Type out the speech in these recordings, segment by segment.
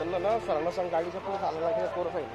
त्यांना ना सरांना सांग गाडीच्या पण चालायला लागेल कोरस आहे.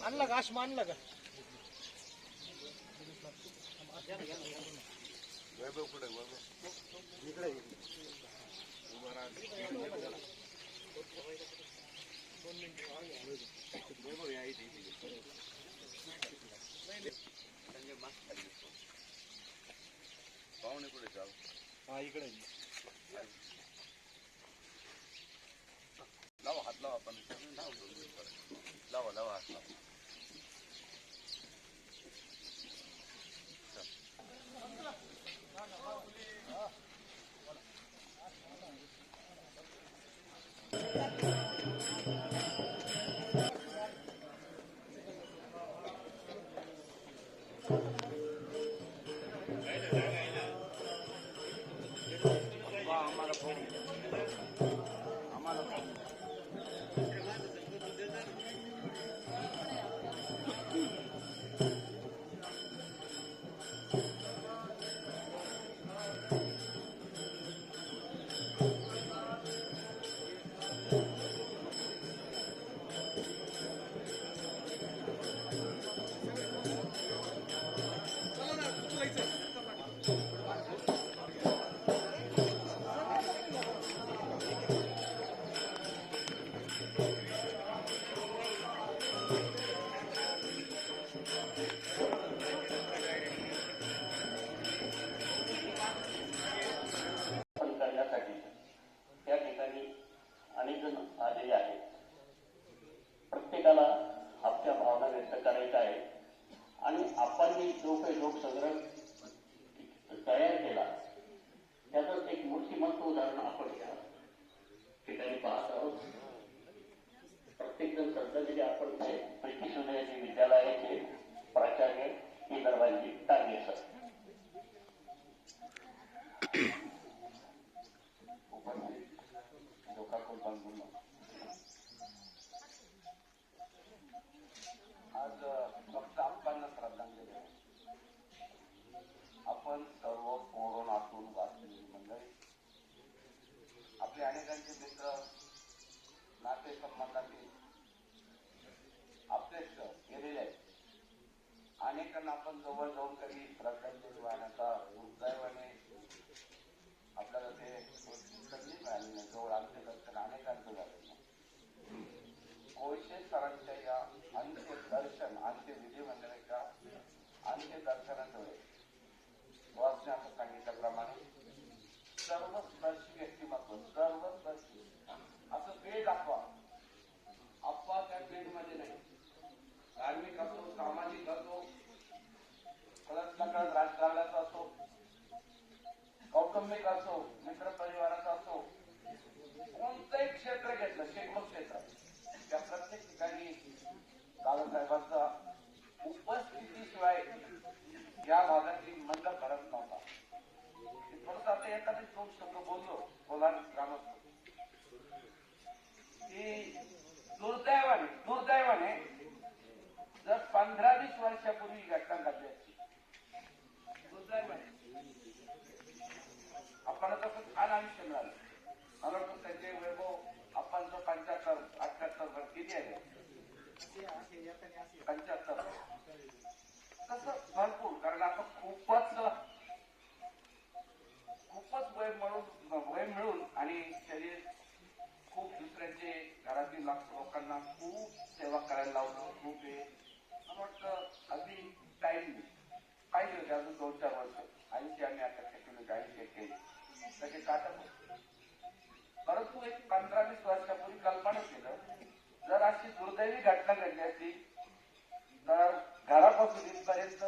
आणला का आश मानला का पाहुणे कुठे जाऊ हा इकडे लावा हात लावा आपण लावा लावा हात लावा आलेले आहेत. प्रत्येकाला आपल्या भावना व्यक्त करायच्या आहेत आणि आपण जो काही लोकसंग्रह तयार केला त्याचं एक मूर्तिमंत उदाहरण आपण या ठिकाणी पाहत आहोत. प्रत्येक जण श्रद्धांजली आपण प्रीती सोनयाजी विद्यालयाचे प्राचार्य इंद्रबाजी टांगे सर आज फक्त आपल्याला श्रद्धांजली आपण सर्व कोरोनातून वाचलेली मंडळी आपले अनेकांचे मित्र नाते संबंधातील आपलेच गेलेले आहेत. अनेकांना आपण जवळ जाऊन कधी श्रद्धांजली वाहण्याचा दुर्दैवाने आपल्याला ते संधी मिळाली नाही. जवळ आमचे दर्शन अनेकांचं झालं. कोळशे सरांच्या या अंत्यदर्शन अंत्यविधी मंडळाच्या अंत्यदर्शनाद्वारे वाचण्याचं सांगितल्याप्रमाणे सर्वस्पर्शी व्यक्तिमत्व सर्वस्पर्शी असं पेज दाखवा. अप्पा त्या पेजमध्ये नाही. धार्मिक असो सामाजिक असो कळत नकळत राजकारणाचा असो कौटुंबिक असो मित्रपरिवाराचा असो कोणतंही क्षेत्र घेतलं शेकडो क्षेत्रात त्या प्रत्येक ठिकाणी दादासाहेबांचा उपस्थितीशिवाय या भागातील मंडप भरत नव्हता. थोडस आता एखादे दोन शब्द बोललो कोलार ग्रामस्थ की दुर्दैवाने जर 15-20 वर्षापूर्वी घटना घडली असती, दुर्दैवाने आपण तसं छान आयुष्य मिळालं. मला वाटतं त्याचे वैभव आपण जो 75-78 वर किती आहे 75 तसं भरपूर, कारण आपण खूपच वय मिळून आणि शरीर खूप दुसऱ्यांचे घरातील लोकांना खूप सेवा करायला लावलं. खूप हे मला वाटतं अगदी टाईम पाहिजे होते अजून 2-4 वर्ष. 80 आम्ही आता केले 80 केले त्याचे काटक. परंतु एक 15-20 वर्षापूर्वी कल्पना केलं जर अशी दुर्दैवी घटना घडली असती तर घरापासून इथपर्यंत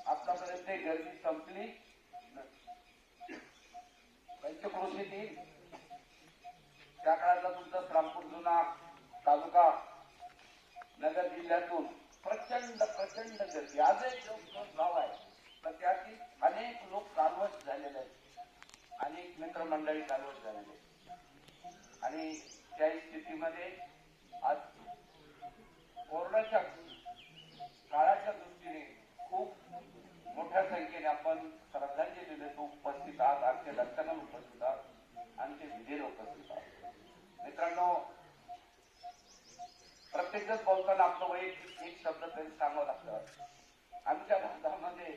आतापर्यंत गर्दी संपली. पंचक्रोशीतील त्या काळातला तुमचा श्रामपूर जुना तालुका नगर जिल्ह्यातून प्रचंड गर्दी. आजही गाव आहे तर त्यातील अनेक लोक कालवश झालेले आहेत, अनेक मित्रमंडळी कालवश झालेले आहेत. आणि त्या स्थितीमध्ये आज कोरोनाच्या काळाच्या दृष्टीने खूप मोठ्या संख्येने आपण श्रद्धांजली देतो उपस्थित आहात, आमचे दर्शनाला उपस्थित आहात, आमचे विधीला उपस्थित आहात. मित्रांनो, प्रत्येकजण बोलताना आपलं वैयक्तिक एक शब्द तरी सांगावं लागतं. आमच्या भागामध्ये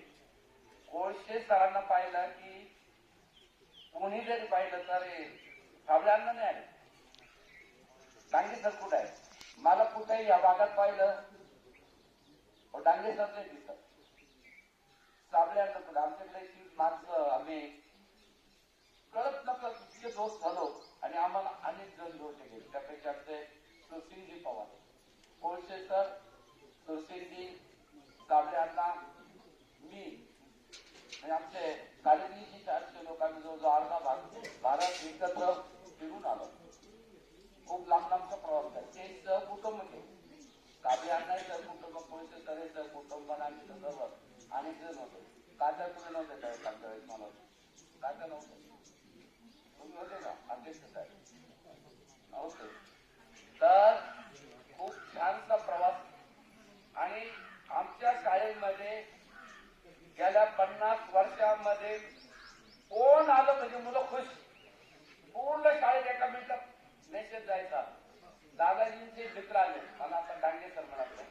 कोळशे सरांना पाहिलं की कोणी जरी पाहिलं तर साबळ्यांना नाही आले. डांगे सर कुठं आहे, मला कुठेही या भागात पाहिलं डांगे सर नाही दिसत. साबळ्यांना कुठं आमच्याकडे माणसं आम्ही कळत नकळत इतके दोस्त झालो आणि आम्हाला अनेक जण जोडले गेले. त्यापैकी आमचे सुरसिंगजी पवार, कोळशे सर, सुरसिंगजी, साबळ्यांना, मी आणि आमचे 350-400 लोकांनी जवळजवळ अर्धा भारत एकत्र फिरून आलो. खूप लांबचा प्रवास आहे. ते सहकुटुंब होते. साबळ्यांना सहकुटुंब, कोळशे सर सहकुटुंब आणि सर्व अनेक जण होते. काका तुम्ही नव्हते काय सांगता वेळेस मला काका नव्हते, तुम्ही होते का अध्यक्ष साहेब नव्हते. तर खूप छानसा प्रवास आणि आमच्या शाळेमध्ये गेल्या 50 वर्षांमध्ये कोण आलं म्हणजे मुलं खुश. पूर्ण शाळेत एका मिनिटात मेसेज जायचा. दादाजींचे मित्र आले, मला आता डांगे सर म्हणाले,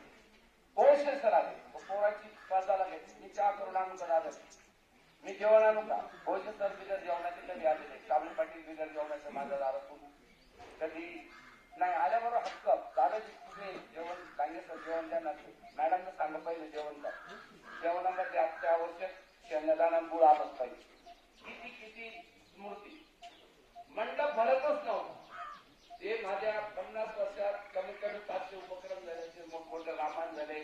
कोळशे सर आले, पोराची स्पर्धाला घेतली. मी चहा करून आणू का दादा, मी जेवण आणू का. कोळशे सर बिगर जेवणाचे कधी आलेले, काबळे पाटील बिगर जेवणाचे माझ्या दारातून कधी नाही आल्याबरोबर हक्क. दादाजी तुम्ही जेवण, डांगे सर जेवण द्या ना, मॅडमनं सांगा पहिले जेवण द्या. जेवणामध्ये आजच्या आवश्यक शेंगदाणा गुळ आलंच पाहिजे. किती स्मृती मंडप भरतच नव्हतं. ते माझ्या 50 वर्षात कमीत कमी 500 उपक्रम झाले असतील, मोठमोठे रामायण झाले,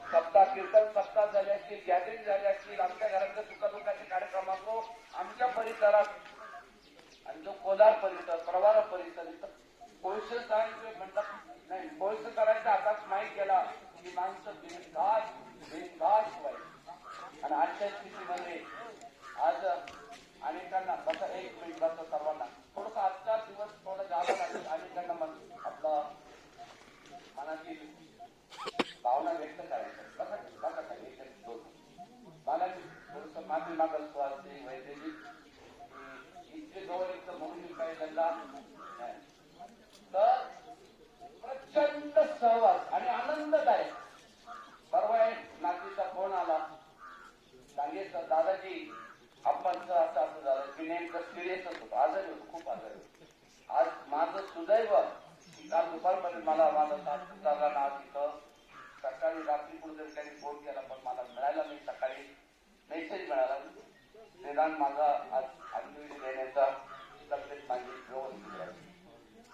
सप्ताह कीर्तन सप्ताह झाले असतील, गॅदरिंग झाले असतील. आमच्या घरातल्या सुखदुःखाचे कार्यक्रम असो आमच्या परिसरात आणि जो कोलार परिसर, प्रवारा परिसर इथं कोळशे सरांचे मंडप नाही, कोळशे सरांच्या हातात माहीत गेला की माणसं बिनधास्त व्हायची. आणि आजच्या स्थितीमध्ये आज अनेकांना बसा एक मिनिट बसा सर्वांना थोडस आजचा दिवस थोडा जावा लागेल. अनेकांना आपलं मनातील भावना व्यक्त करायचं बसा काही मला थोडस माफी मागतो असते वैद्यजी इतके जवळ एक म्हणून काही त्यांना तर प्रचंड सहवास आणि आनंददायक. परवा एक नातीचा फोन आला, सांगितलं दादाजी आपणचं असं झालं की नेमकं सिरियसच होतं, आजारी होतो, खूप आजारी होतो. आज माझं सुदैव काल दुपारपर्यंत मला माझा सासरा नाव तिथं सकाळी रात्री कुठेतरी त्यांनी फोन केला पण मला मिळाला नाही. सकाळी मेसेज मिळाला निदान माझा आज अंत्यविधी देण्याचा तब्येत माझी व्यवस्थित.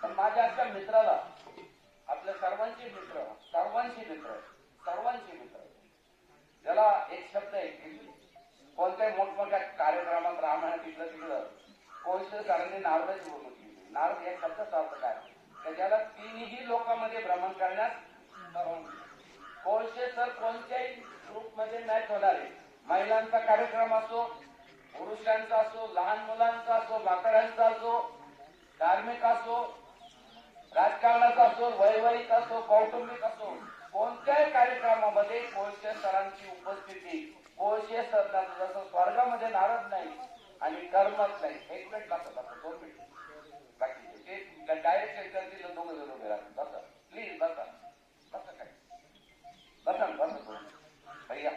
पण माझ्या अशा मित्राला आपल्या सर्वांचे मित्र त्याला एक शब्द आहे की कोणत्याही मोठमोठ्या कार्यक्रमात रामायण तिकडं कोळशे सरांनी नारदाची भूमिका केली. नारद या शब्दाचा अर्थ काय, भ्रमण करण्यास परवानगी. कोळशे सर कोणत्याही ग्रुपमध्ये मॅच होणार आहे. महिलांचा कार्यक्रम असो, पुरुषांचा असो, लहान मुलांचा असो, म्हाताऱ्यांचा असो, धार्मिक असो, राजकारणाचा असो, वैवाहिक असो, कौटुंबिक असो, कोणत्याही कार्यक्रमामध्ये कोळशे सरांची उपस्थिती. कोळशे सर जसं स्वर्गामध्ये नारद नाही आणि कर्मच नाही. एक मिनिट बसा, 2 मिनिट बाकी ते डायरेक्ट करतील, दोघं जण उभे राहतील. बसा प्लीज, बसा बसा, काय बसा बसा भैया,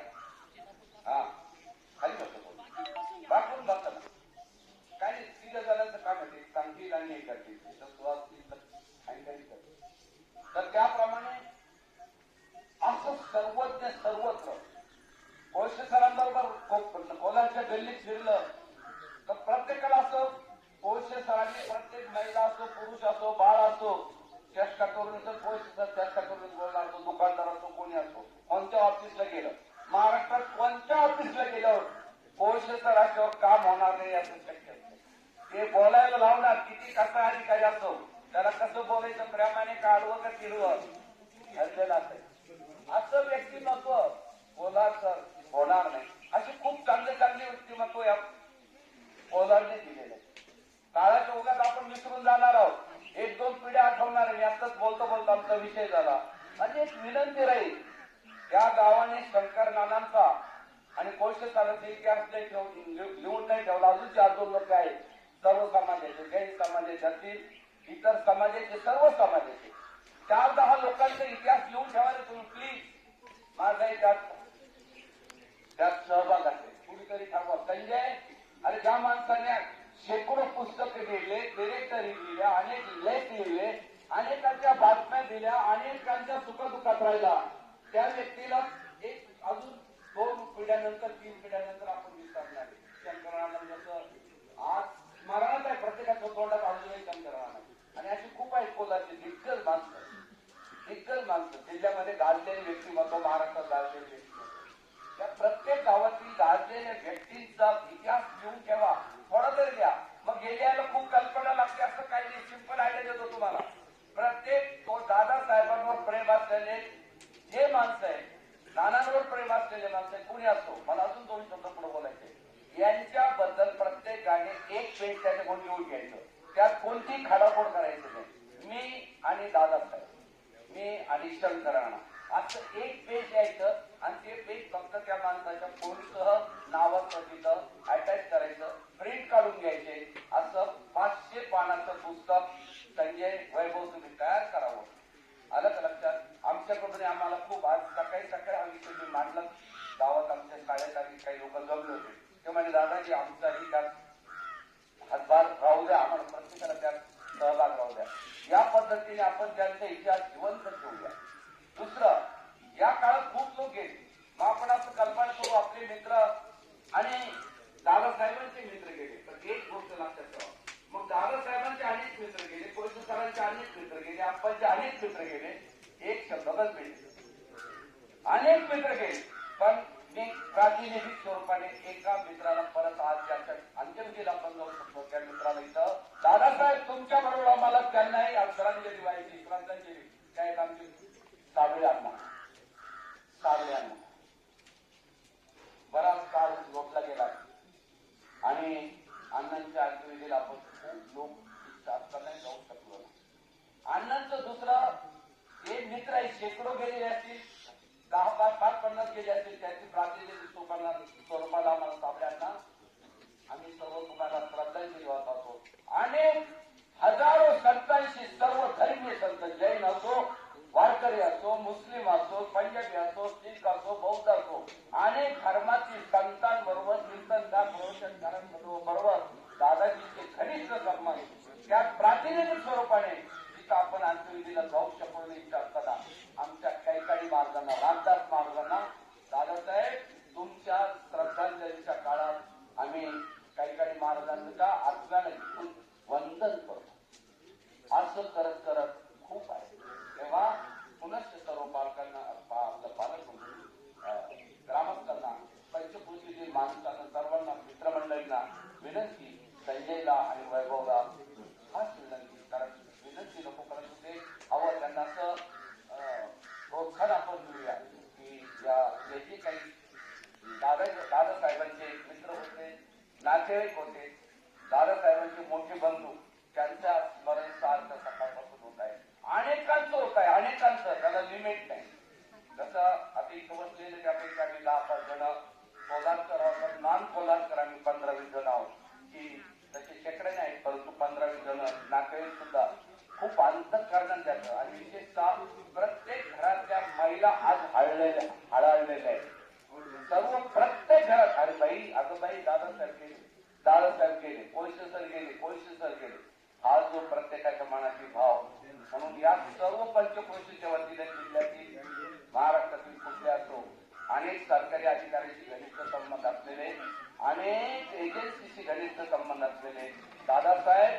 हा खाली बसा, बापून बसा ना. काय नाही, 3 जणांचं काम आहे, ते सांगतील आणि हे करतील. तर त्याप्रमाणे असं सर्वज्ञ सर्वत्र कोळशे सरांबरोबर कोलाच्या गल्लीत फिरलं तर प्रत्येकाला असं कोळशे सरांनी प्रत्येक महिला असो, पुरुष असो, बाळ असो, चेष्टा करून कोळशे सर चेष्टा करून बोलणार असो, दुकानदार असो, कोणी असो, कोणत्या ऑफिसला गेलं, महाराष्ट्रात कोणत्या ऑफिसला गेल्यावर कोळशे सर असल्यावर काम होणार नाही असं शक्य असतं. ते बोलायला लावणार, किती कसा अधिकारी असो, त्याला कसं बोलायचं, प्रेमाने काढवं का तिरवं ठरलेलं असेल. असं व्यक्तिमत्व कोल्हार होणार नाही. अशी खूप चांगले चांगले व्यक्तिमत्व या कोल्हारने दिलेले. काळाच्या ओघात आपण विसरून जाणार आहोत, 1-2 पिढ्या आठवणार आहे. आताच बोलतो बोलतो आमचा विषय झाला. आणि एक विनंती राहील, या गावाने शंकर नानांचा आणि कोळशे सरांचा इतिहास लिहून नाही ठेवला. अजून 4-2 लोक आहेत, सर्व समाजाचे, जैन समाजाचे असतील, इतर समाजाचे, सर्व समाजाचे 4-10 लोकांचा इतिहास लिहून ठेवायला तुम्ही प्लीज. माझाही त्यात सहभाग असेल. कुणीतरी थांबवा. संजय, अरे ज्या माणसाने शेकडो पुस्तकं लिहिले, डिरेक्टरी लिहिल्या, अनेक लेख लिहिले, अनेकांच्या बातम्या दिल्या, अनेकांच्या सुखदुःखात राहिला, त्या व्यक्तीला एक अजून 2 पिढ्यानंतर 3 पिढ्यानंतर आपण विसरणार. शंकरानंद जसं आज स्मरणात आहे प्रत्येकाच्या तोंडात अजूनही शंकरानंद. आणि अशी खूप आहेत कोल्हारची दिग्गज माणसं, दिग्गज माणसं जिल्ह्यामध्ये गाजलेले व्यक्तिमत्व, महाराष्ट्रात गाजलेले व्यक्तिमत्व. त्या प्रत्येक गावातील गाजलेल्या व्यक्तींचा इतिहास लिहून ठेवा, थोडा तरी द्या. मग गेल्याला खूप कल्पना लागते असं काही नाही. सिंपल आयडिया देतो तुम्हाला. प्रत्येक दादासाहेबांवर प्रेम असलेले जे माणसं आहे, नानांवर प्रेम असलेले माणसं आहे, कुणी असतो, मला अजून 2 शब्द पुढे बोलायचे. यांच्याबद्दल प्रत्येकाने एक पेज त्याच्याकडून लिहून घ्यायचं. त्यात कोणती खाडाखोड करायचं नाही. मी आणि दादासाहेब, मी आणि शंकराणा, असं एक पेज द्यायचं आणि ते पेज फक्त त्या माणसाच्या फोनसह नावाचं तिथं अटॅच करायचं, प्रिंट काढून घ्यायचे. असं 500 पानाचं पुस्तक संजय वैभव तुम्ही तयार करावं. आलं का लक्षात? आमच्याकडून आम्हाला खूप आज सकाळी हा विषय मी मांडला गावात. आमच्या शाळेत आधी काही लोक जमले होते. ते म्हणजे दादाजी आमचाही त्यात हातभार राहू द्या, आम्हाला प्रत्येकाला त्यात सहभाग राहू द्या. या पद्धतीने आपण त्यांचा इतिहास जिवंत ठेवूया. दुसरं, या काळात खूप लोक गेले. मग आपण असं कल्पना करू, आपले मित्र आणि दादासाहेबांचे मित्र गेले, तर एक गोष्ट लक्षात ठेवा. मग दादासाहेबांचे अनेक मित्र गेले, कोळशे सरांचे अनेक मित्र गेले, आप्पांचे अनेक मित्र गेले. एक शब्दातच मिळते, अनेक मित्र गेले. पण मी प्रातिनिधिक स्वरूपाने एका मित्राला परत आज ज्याच्या अंत्यविधीला आपण जाऊ शकतो त्या मित्राला इथं, दादासाहेब तुमच्या बरोबर आम्हाला त्यांनाही श्रद्धांजली व्हायची. श्रद्धांजली काय आमची साबळे अण्णा बराच काळ झोपला गेला आणि अण्णांच्या अंत्यविधीला आपण खूप लोक नाही जाऊ शकलो. अण्णांचं दुसरं हे मित्र आहे, शेकडो गेलेले असतील, 10-5-50 गेले असतील. त्याची प्रातिनिधिक स्वरूपाला आम्हाला साबळ्यांना आम्ही सर्व तुम्हाला श्रद्धांजली वाहत असतो. अनेक हजारो संतांशी, सर्व धर्मीय संत, जैन असो, वारकरी असो, मुस्लिम असो, पंजाबी असो, शीख असो, बौद्ध असो, अनेक धर्मातील संतांबरोबर, कीर्तनदार बरोबर दादाजीचे घनिष्ठ संबंध, त्या प्रातिनिधिक स्वरूपाने तिथं आपण अंत्यविधीला जाऊ शकलो नाही. असताना आमच्या काही मार्गांना, रामदास मार्गांना, दादासाहेब तुमच्या श्रद्धांजलीच्या काळात आम्ही काही मार्गांचा आत्म्याला घेऊन वंदन करतो. असं करत करत खूप आहे. तेव्हा पुनश्च सर्व पालकांना, आपलं पालक ग्रामस्थांना पंचपूजा लिमिट नाही. जसं आता इथं बसलेले त्यापैकी आम्ही 10-5 जण कोल्हापूर आहोत, नॉन कोल्हापूर आम्ही 15-20 जण आहोत, की तसे शेकडे नाही परंतु 15-20 जण नातेवाईक सुद्धा खूप अंतःकरणाने जातं. आणि विशेषतः प्रत्येक घरातल्या महिला आज हळहळलेल्या आहेत. सर्व प्रत्येक घरात अरे बाई, अगं बाई, दादासाहेब गेले, कोळसे सर गेले, हा जो प्रत्येकाच्या मनातील भाव. म्हणून या सर्व पंचक्रोशीच्या वतीने जिल्ह्यातील महाराष्ट्रातील कुठले असो अनेक सरकारी अधिकाऱ्यांशी घनिष्ठ संबंध असलेले, अनेक एजन्सीशी घनिष्ठ संबंध असलेले दादासाहेब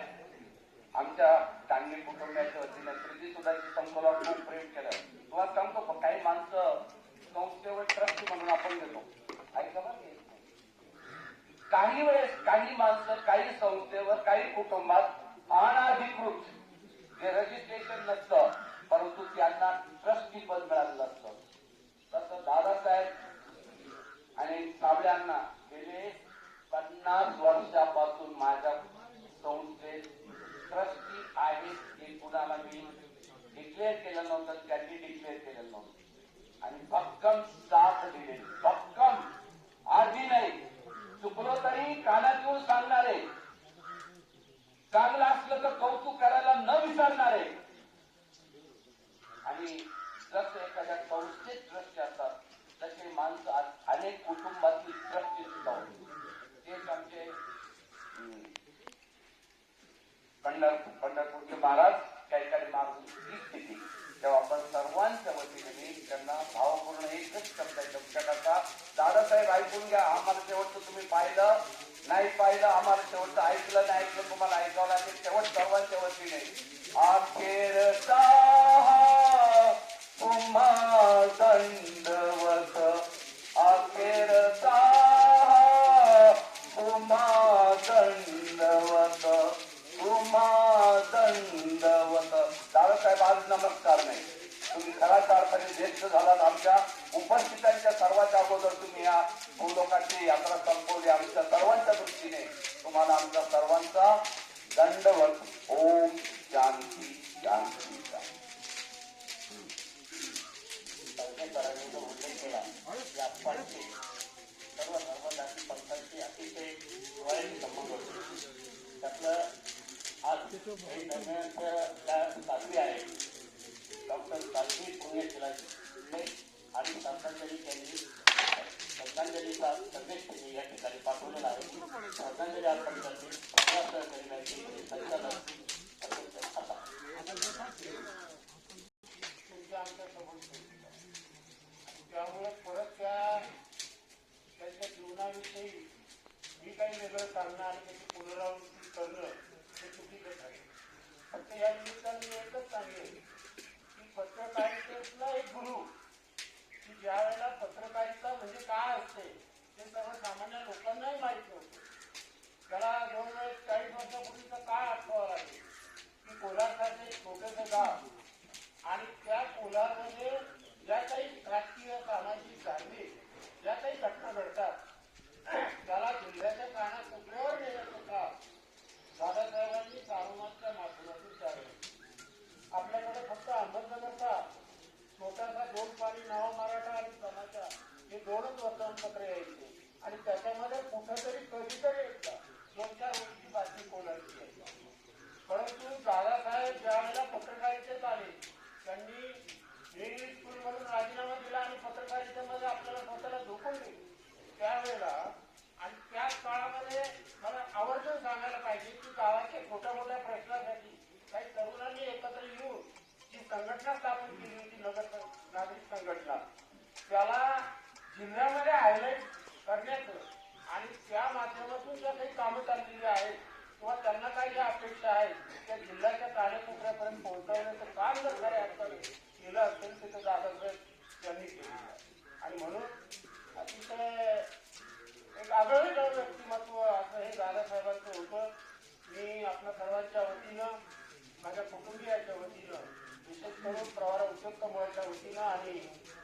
आमच्या टांगे कुटुंबाच्या वतीने प्रीती सुधाची संकुला खूप प्रेम केलं. तुम्हाला सांगतो काही माणसं संस्थेवर ट्रस्ट म्हणून आपण देतो, ऐका बरं. काही वेळेस काही माणसं काही संस्थेवर काही कुटुंबात अनाधिकृत जे रजिस्ट्रेशन नसतं परंतु त्यांना ट्रस्टी पद मिळालेलं असतं. तसं दादासाहेब आणि साबळ्यांना गेले 50 वर्षापासून माझ्या संस्थेत ट्रस्टी आहेत हे कुणाला मी डिक्लेअर केलं नव्हतं, त्यांनी डिक्लेअर केलेलं नव्हतं. आणि भक्कम साथ दिले, भक्कम आधी नाही, चुकलो तरी कानात येऊन सांगणारे, चांगलं असलं तर कौतुक करायला न विसरणारे. आणि जसं एखाद्या संस्थेत ट्रस्ट असतात तसे माणसं अनेक कुटुंबातील ट्रस्टी सुद्धा होते. तेच आमचे पंढरपूरचे महाराज काही मागून ही स्थिती. तेव्हा आपण सर्वांच्या वतीने मी त्यांना भावपूर्ण एकच शब्द करता, दादासाहेब ऐकून घ्या. आम्हाला शेवटचं तुम्ही पाहिलं नाही पाहिलं, आम्हाला शेवटचं ऐकलं नाही ऐकलं, तुम्हाला ऐकावं लागेल. शेवट सर्वांच्या वतीने अखेरचा तुम्हा दंडवत, अखेरचा तुम्हा दंडवत, तुम्हा दंडवत. दादासाहेब आज नमस्कार नाही, तुम्ही खऱ्याच अर्थाने ज्येष्ठ झालात. आमच्या उपस्थितांच्या सर्वांच्या अगोदर तुम्ही या भूलोकाची यात्रा संपवली. आमच्या सर्वांच्या दृष्टीने तुम्हाला आमच्या सर्वांचा दंडवत. ओम शांती शांती सर्वेकरांनी जो उल्लेख केला की आप्पांचे सर्व धर्मजाती पंथांची अतिशय जिव्हाळ्याचे संबंध होते. त्यातलं आज काही दरम्यानचं त्या साध्वी आहे डॉक्टर साध्वी पुण्यशिलाजी आणि श्रद्धांजली त्यांनी श्रद्धांजलीचा संदेश त्यांनी या ठिकाणी पाठवलेला आहे. श्रद्धांजली अर्पण करतील सहकार्याचे संचालक त्यामुळे परत त्यांच्या जीवनाविषयी मी काही वेगळं सांगणं आणि त्याची पुनरावृत्ती करणं हे चुकीचंच आहे. फक्त या निमित्ताने मी एकच सांगेन की पत्रकारितेतला एक गुरु की ज्या वेळेला पत्रकारिता म्हणजे काय असते ते सर्वसामान्य लोकांनाही माहीत नव्हतं. त्याला 40 वर्षापूर्वीचा काय आठवावा लागेल की कोल्हारसारखे छोटेसे गाव आणि त्या कोल्हारमध्ये ज्या काही राजकीय सामाजिक धार्मिक ज्या काही घटना घडतात त्याला जिल्ह्याच्या कानाकोपऱ्यावर नेण्याचं काम दादासाहेबांनी सारोमतच्या माध्यमातून चालवलं. आपल्याकडे फक्त अहमदनगरचा छोटासा 2 पाणी नवा मराठा आणि समाचार हे 2च वर्तमानपत्र यायचे आणि त्याच्यामध्ये कुठंतरी कधीतरी एकदा 2-4 वर्षी बातमी कोणाची यायची. परंतु दादासाहेब ज्या वेळेला पत्रकारितेत आले त्यांनी इंग्लिश स्कूलमधून राजीनामा दिला आणि पत्रकारितेमध्ये आपल्याला स्वतःला झोकून दिले. त्यावेळेला आणि त्याच काळामध्ये मला आवर्जून सांगायला पाहिजे की गावाच्या छोट्या मोठ्या प्रश्नासाठी काही तरुणांनी एकत्र येऊन जी संघटना स्थापन केली होती नागरिक संघटना, त्याला जिल्ह्यामध्ये हायलाईट करण्याचं आणि त्या माध्यमातून ज्या काही कामं चाललेली आहेत किंवा त्यांना काही ज्या अपेक्षा आहेत त्या जिल्ह्याच्या कानेकोपऱ्यापर्यंत पोहोचवण्याचं काम जर खऱ्या अर्थाने केलं असेल तर दादासाहेब त्यांनी केलेलं आहे. आणि म्हणून अतिशय एक आगळं व्यक्तिमत्व असं हे दादासाहेबांचं होतं. मी आपल्या सर्वांच्या वतीनं माझ्या कुटुंबियाच्या वतीनं विशेष करून प्रवारा उद्योग कमळच्या वतीनं आणि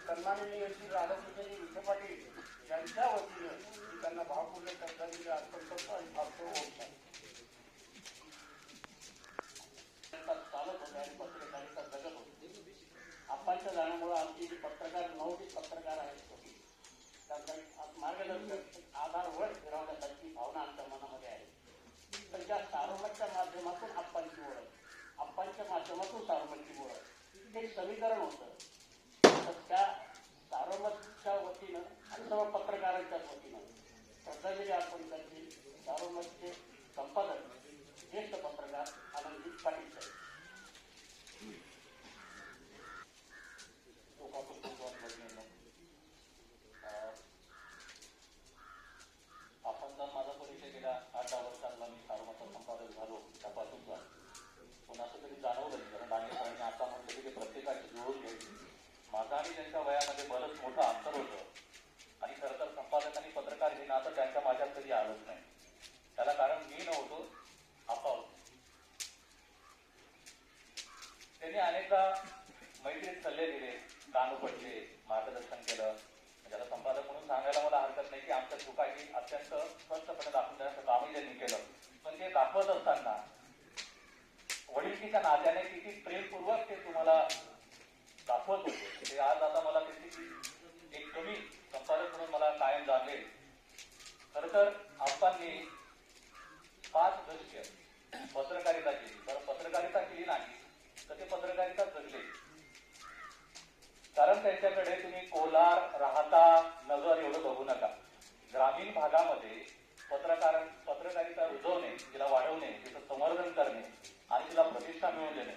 सन्माननीय श्री राधाकृष्ण विखे पाटील यांच्या वतीनं मी त्यांना भावपूर्ण श्रद्धांजली अर्पण करतो आणि भावपूर्ण ओळखतो. चालत होते आणि पत्रकारिता जगत होते. आप्पांच्या जाण्यामुळे समीकरण होतं. तर त्या सारोमतच्या वतीनं आणि सर्व पत्रकारांच्याच वतीनं श्रद्धांजली अर्पण करतील सारोमतचे संपादक ज्येष्ठ पत्रकार आनंदजीत पाटील साहेब. आपण जर माझा परिचय गेल्या 8-10 वर्षांना मी सारोमतचा संपादक झालो त्यापासूनचा, पण असं कधी जाणवलं नाही. कारण डांगेकरांनी आता म्हटलं की ते प्रत्येकाची जुळवून घ्यायची. माझा आणि त्यांच्या वयामध्ये बरंच मोठं अंतर होतं आणि खरं तर संपादक आणि पत्रकार हे नातं त्यांच्या माझ्यात कधी आलंच नाही. त्याला कारण मी नव्हतो, आपा होतो. त्यांनी अनेकदा मैत्रीत सल्ले दिले, कान उपटले, मार्गदर्शन केलं. त्याला संपादक म्हणून सांगायला मला हरकत नाही की आमच्या चुकाही अत्यंत स्पष्टपणे दाखवून देण्याचं कामही त्यांनी केलं. पण ते दाखवत असताना वडिलकीच्या नात्याने किती प्रेमपूर्वक ते तुम्हाला दाखवत होते ते आज आता मला त्याची एक कमी संपादक म्हणून मला कायम जाणवेल. खरं तर आप्पांनी 5 दशके पत्रकारिता केली. बरं, पत्रकारिता केली नाही तर ते पत्रकारिता जगले. कारण त्यांच्याकडे तुम्ही कोलार, राहता, नगर एवढं बघू नका. ग्रामीण भागामध्ये पत्रकारिता रुजवणे, तिला वाढवणे, तिचं संवर्धन करणे आणि तिला प्रतिष्ठा मिळवून देणे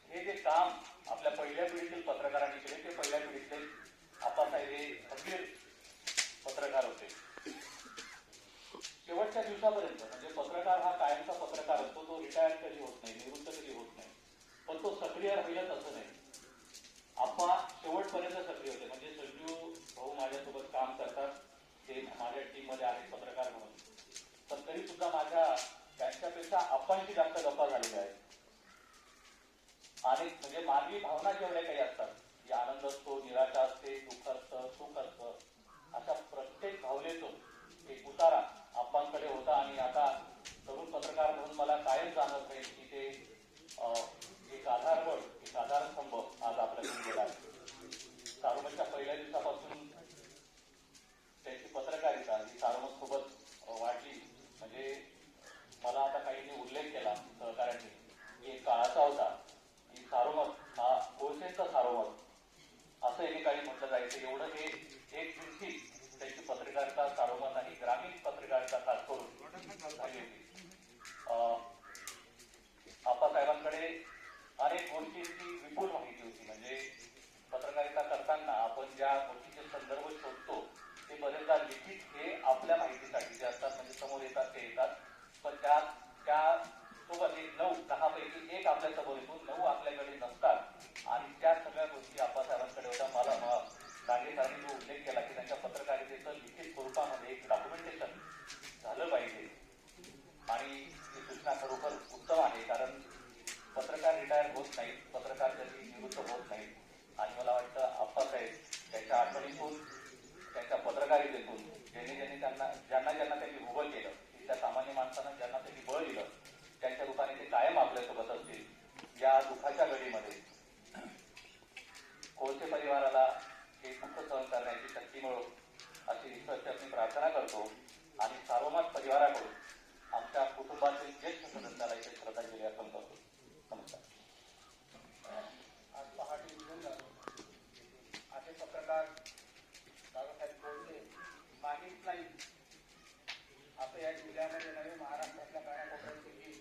हे जे काम आपल्या पहिल्या पिढीतील पत्रकारांनी केले, ते पहिल्या पिढीतले आप्पासाहेब हे खंबीर पत्रकार होते. शेवटच्या दिवसापर्यंत म्हणजे पत्रकार हा कायमचा पत्रकार असतो. तो रिटायर कधी होत नाही, निवृत्त कधी होत नाही, पण तो सक्रिय राहीलच असं नाही. आप्पा शेवटपर्यंत सक्रिय होते. म्हणजे संजू भाऊ माझ्यासोबत काम करतात, ते माझ्या टीम मध्ये आहेत पत्रकार म्हणून, पण तरी सुद्धा माझ्या त्यांच्यापेक्षा आप्पांची जास्त गप्पा झालेल्या आहेत. आणि म्हणजे मानवी भावना जेवढ्या काही असतात, की आनंद असतो, निराशा असते, दुःख असतं, सुख असतं, अशा प्रत्येक भावनेतून एक उतारा आप्पांकडे होता. आणि आता तरुण पत्रकार म्हणून मला कायम जाणवत राहील की ते एक आधारबळ, एक आधारस्तंभ आज आपल्याकडून गेला आहे. सारोमतच्या पहिल्या दिवसापासून त्यांची पत्रकारिता ही सारोमत सोबत वाढली. म्हणजे मला आता काहींनी उल्लेख केला सहकाऱ्यांनी की एक काळाचा होता की सारोमत हा कोळसेंचा सारोमत असं एकेकाळी म्हटलं जायचं. एवढं हे एक दिवशी त्यांची पत्रकारिता सारोमत आणि ग्रामीण पत्रकारिता खास करून झाली होती. आप्पासाहेबांकडे अनेक गोष्टींची विपुल माहिती होती. म्हणजे पत्रकारिता करताना आपण ज्या गोष्टीचे संदर्भ शोधतो ते बरेचदा लिखित हे आपल्या माहितीसाठी जे असतात, म्हणजे समोर येतात ते येतात, पण त्या सोबत 9-10 पैकी एक आपल्या समोर येतो, 9 आपल्याकडे नसतात. आणि त्या सगळ्या गोष्टी आप्पासाहेबांकडे होत्या. मला डांगेकरांनी जो उल्लेख केला की त्यांच्या पत्रकारितेचं लिखित स्वरूपामध्ये एक डॉक्युमेंटेशन झालं पाहिजे, आणि ही सूचना खरोखर उत्तम आहे. कारण पत्रकार रिटायर होत नाहीत, पत्रकार कधी निवृत्त होत नाहीत. आणि मला वाटतं आप्पासाहेब त्यांच्या आठवणीतून, त्यांच्या पत्रकारितेतून ज्यांना त्यांनी उभं केलं, की त्या सामान्य माणसांना ज्यांना त्यांनी बळ दिलं, त्यांच्या रूपाने ते कायम आपल्यासोबत असतील. या दुःखाच्या घडीमध्ये कोळसे परिवाराला हे दुःख सहन करण्याची शक्ती मिळो अशी ईश्वरचरणी प्रार्थना करतो. आणि सारोमत परिवाराकडून आमच्या कुटुंबातील ज्येष्ठ सदस्याला इथे श्रद्धांजली अर्पण करतो. नमस्कार. आज पहाटे निघून जातो असे पत्रकार दादासाहेब कोळसे माहीत नाही असं या जिल्ह्यामध्ये नव्हे, महाराष्ट्रातल्या कानाकोपऱ्यातील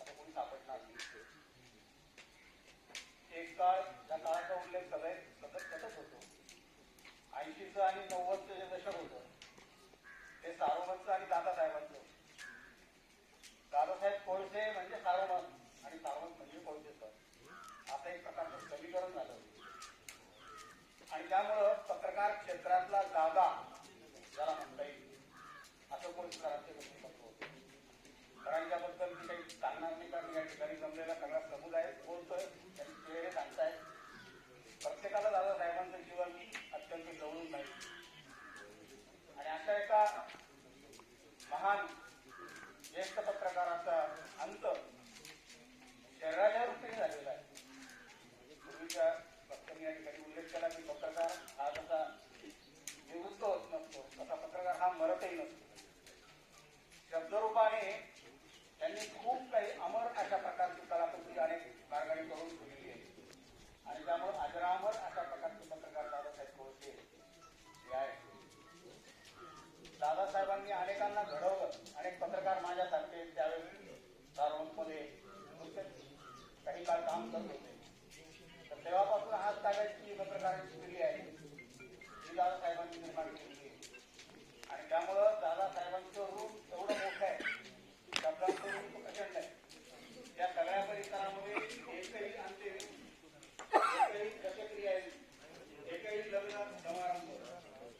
आता कोणी सापडणार नाही. एक काळ, त्या काळाचा उल्लेख सतत होतो. 80चं आणि 90चं जे दशक होतं ते सारोमतचं आणि दादासाहेबांचं. दादासाहेब कोळसे म्हणजे सारोमत आणि सारोमत म्हणजे कोळसे सर, असं एक प्रकारचं समीकरण झालं. आणि त्यामुळं पत्रकार क्षेत्रातला जागा ज्याला म्हणता येईल असं कोळसेकरांचे व्यक्तिमत्व होतं. त्यांच्याबद्दल मी काही सांगणार नाही, कारण या ठिकाणी जमलेला सगळा समुदाय बोलतोय, त्यांनी चेहरे सांगतायत. प्रत्येकाला दादासाहेबांचं जीवन अत्यंत जवळून नाही. आणि अशा एका महान ज्येष्ठ पत्रकाराचा अंत शरीराच्या वृत्तीने झालेला आहे. पूर्वीच्या वक्त्यांनी या ठिकाणी उल्लेख केला की पत्रकार हा जसा निवृत्त होत नसतो तसा पत्रकार हा मरतही नसतो. शब्दरूपाने त्यांनी खूप काही अमर अशा प्रकारची कलाकृती अनेक मार्गाने करून ठेवलेली आहे. काम करत होते. तर तेव्हापासून आज तागायची जी पत्रकारांची पिढी आहे ही दादासाहेबांनी निर्माण केलेली आहे. आणि त्यामुळं दादासाहेबांचं रूप एवढं मोठं आहे की आपल्याला रूप प्रचंड आहे. त्या सगळ्या परिसरामध्ये एकही अंत्यविधी, एकही दशक्रिया, एकही लग्न समारंभ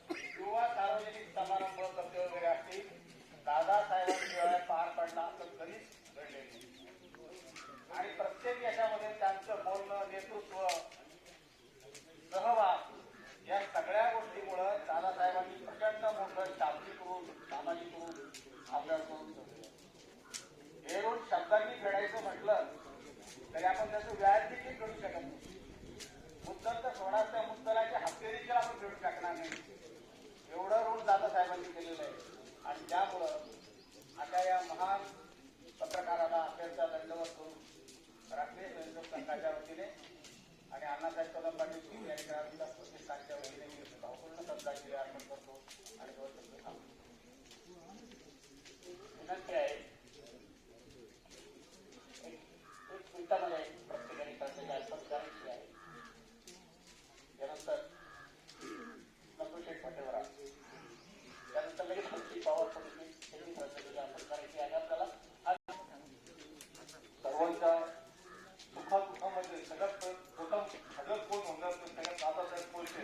किंवा सार्वजनिक समारंभ कर्तव्य वगैरे असतील दादासाहेबांच्या वेळा पार पडला असं कधीच घडले नाही. आणि प्रत्येक याच्यामध्ये त्यांचं बोलणं, नेतृत्व, सहभाग या सगळ्या गोष्टीमुळं दादासाहेबांनी प्रचंड मोठं शाब्दिक रूप, सामाजिक रूप आपल्याला करून ठेवलं. हे रूप शब्दांनी फेडायचं म्हटलं तरी आपण त्याचं व्याज देखील फेडू शकत नाही. मुद्दल तर सोडा, त्या मुद्दलाच्या हप्ते देखील आपण फेडू शकणार नाही. एवढं ऋण दादासाहेबांनी केलेलं आहे. आणि त्यामुळं आता या महान पत्रकाराला अखेरचा दंडवत करून राष्ट्रीय स्वयंसेवक संघाच्या वतीने आणि अण्णासाहेब कदम पाटील सिंग यांच्या विकास प्रतिष्ठानच्या वतीने मी भावपूर्ण श्रद्धांजली अर्पण करतो आणि दोन शब्द सांगतो. विनंती आहे एक मिनिटामध्ये प्रत्येकाने श्रद्धांजली अर्पण करायची आहे. त्यानंतर नंदुशेठ पाटेवर त्यानंतर लगेच पुढची पॉवर पॉलिसी त्यांनी श्रद्धांजली अर्पण करायची आहे. आपल्याला सर्वांच्या सुखादुःखामध्ये सगळ्यात प्रथम हजर कोण होणार तर सगळ्यात दादासाहेब कोलते.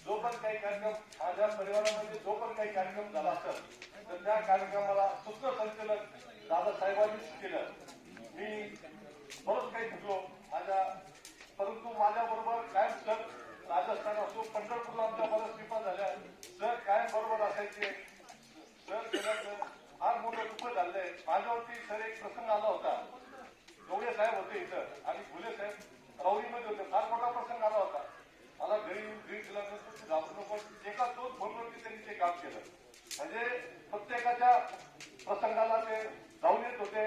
जो पण काही कार्यक्रम माझ्या परिवारामध्ये जो पण काही कार्यक्रम झाला असेल तर त्या कार्यक्रमाला सूत्रसंचलन दादासाहेबांनीच केलं. मी बरंच काही शिकलो परंतु माझ्याबरोबर कायम सर राजस्थान असो, पंढरपूरला आमच्या बऱ्याच ट्रिपा झाल्या, सर कायम बरोबर असायचे. सर गेल्याचं फार मोठं दुःख झालंय. माझ्यावरती सर एक प्रसंग आला होता. गवळे साहेब होते इथं आणि फुले साहेब राऊरीमध्ये होते. फार मोठा प्रसंग आला होता. मला घरी दिल्यानंतर तू घाबरू नको, एका तोच फोनवरती त्यांनी ते काम केलं. म्हणजे प्रत्येकाच्या प्रसंगाला ते जाऊन येत होते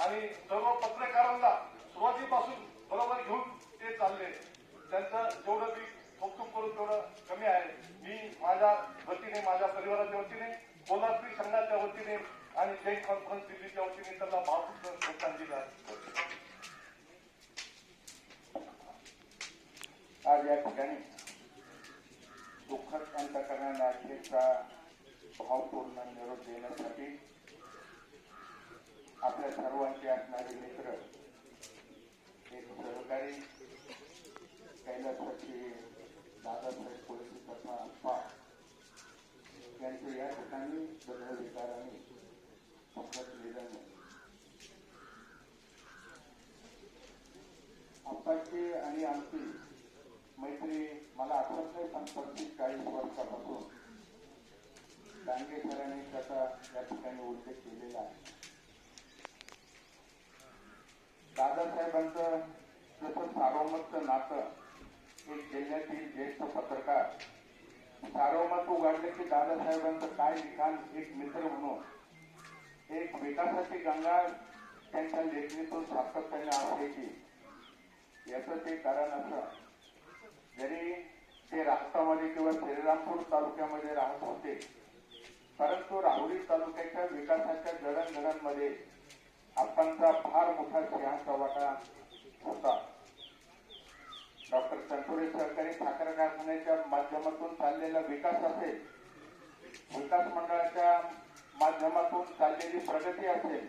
आणि सर्व पत्रकारांना सुरुवातीपासून बरोबर घेऊन ते चालले. त्यांचं जेवढं मी कौतुक करून तेवढं कमी आहे. मी माझ्या वतीने, माझ्या परिवाराच्या वतीने, कोल्हापुरी संघाच्या वतीने आणि जैन कॉन्फरन्स दिल्लीच्या वतीने त्यांना भावपूर्ण श्रद्धांजली अर्पण करतो. आज या ठिकाणी दुःखद अंतःकरणाला अखेरचा भावपूर्ण निरोप देण्यासाठी आपल्या सर्वांचे असणारे मित्र, एक सहकारी कैलासवासी दादासाहेब कोलते तथा अप्पा यांचे या ठिकाणी हृदयविकाराने दुःखद निधन. अप्पाची आणि आमची मैत्री मला आठवत नाही, पण 35-40 वर्षापासून डांगे सरांनी त्याचा या ठिकाणी उल्लेख केलेला आहे. दादासाहेबांचं जसं सार्वमतचं नातं, एक जिल्ह्यातील ज्येष्ठ पत्रकार सार्वमत उघडले की दादासाहेबांचं काय लिखाण, एक मित्र म्हणून एक विकासाची गंगा त्यांच्या लेखणीतून सातत्याने असायची. याचं ते कारण असं, जरी ते राष्ट्रामध्ये किंवा श्रीरामपूर तालुक्यामध्ये राहत होते, परंतु राहुरी तालुक्याच्या विकासाच्या जडणघडणमध्ये आपणचा फार मोठा सिंहाचा वाटा होता. डॉक्टर तनपुरे सहकारी साखर कारखान्याच्या माध्यमातून चाललेला विकास असेल, विकास मंडळाच्या माध्यमातून चाललेली प्रगती असेल,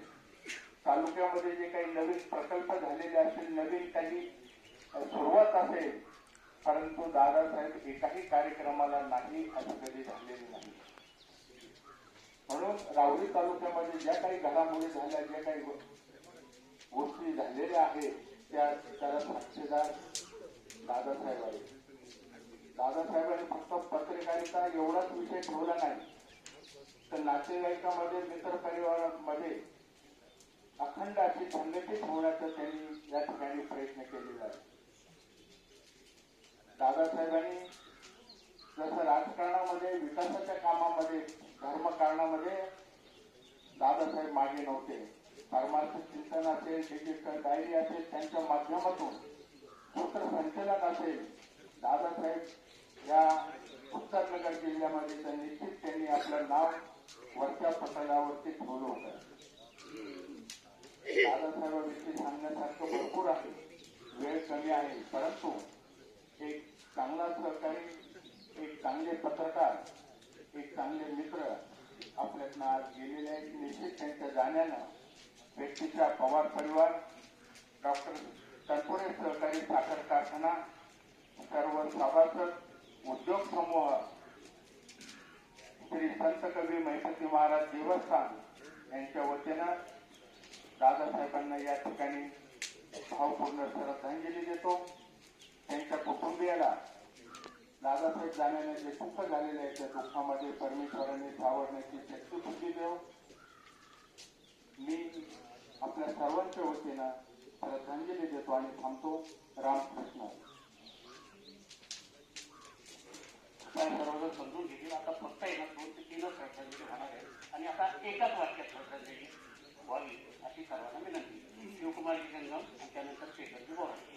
तालुक्यामध्ये जे काही नवीन प्रकल्प झालेले असतील, नवीन काही सुरुवात असेल, परंतु दादासाहेब एकाही कार्यक्रमाला नाही असं कधी झालेले नाही. म्हणून राहुरी तालुक्यामध्ये ज्या काही घडामोडी झाल्या, ज्या काही गोष्टी झालेल्या आहेत, त्याला साक्षीदार दादासाहेब आहे. दादासाहेबांनी फक्त पत्रकारिता एवढाच विषय ठेवला नाही, तर नातेवाईकामध्ये, मित्र परिवारामध्ये अखंड अशी संघटित होण्याचा त्यांनी या ठिकाणी प्रयत्न केलेला आहे. दादासाहेबांनी जसं राजकारणामध्ये, विकासाच्या कामामध्ये, धर्मकारणामध्ये दादासाहेब मागे नव्हते. फार्मासिक चिंतन असेल, डिजिटल डायरी असेल, त्यांच्या माध्यमातून सूत्रसंचलन असेल, दादासाहेब या उत्तरनगर जिल्ह्यामध्ये तर निश्चित त्यांनी आपलं नाव वरच्या पटलावरती ठेवलं होतं. दादासाहेबांविषयी सांगण्यासारखं भरपूर आहे. वेळ कमी आहे, परंतु एक चांगला सहकारी, एक चांगले पत्रकार, एक चांगले मित्र आपल्यातनं आज गेलेले आहेत. निश्चित त्यांच्या जाण्यानं व्यक्तीच्या पवार परिवार, डॉक्टर तनपुरे सहकारी साखर कारखाना, सर्व सभासद, उद्योग समूह, श्री संत कवी महिपती महाराज देवस्थान यांच्या वतीनं दादासाहेबांना या ठिकाणी भावपूर्ण श्रद्धांजली देतो. त्यांच्या कुटुंबियाला दादासाहेब जाण्याने जे दुःख झालेले आहे त्या दुःखामध्ये परमेश्वराने सावरण्याची शक्ती बुद्धी देव. मी आपल्या सर्वांच्या वतीनं श्रद्धांजली देतो आणि थांबतो. रामकृष्ण. सर्वजण समजून घेतील. आता फक्त आहे ना 2 ते 3 श्रद्धांजली होणार आहे आणि आता एकाच वाक्यात श्रद्धांजली व्हावी अशी सर्वांना विनंती. शिवकुमारजी जंगम आणि त्यानंतर शेखरजी बोराडे.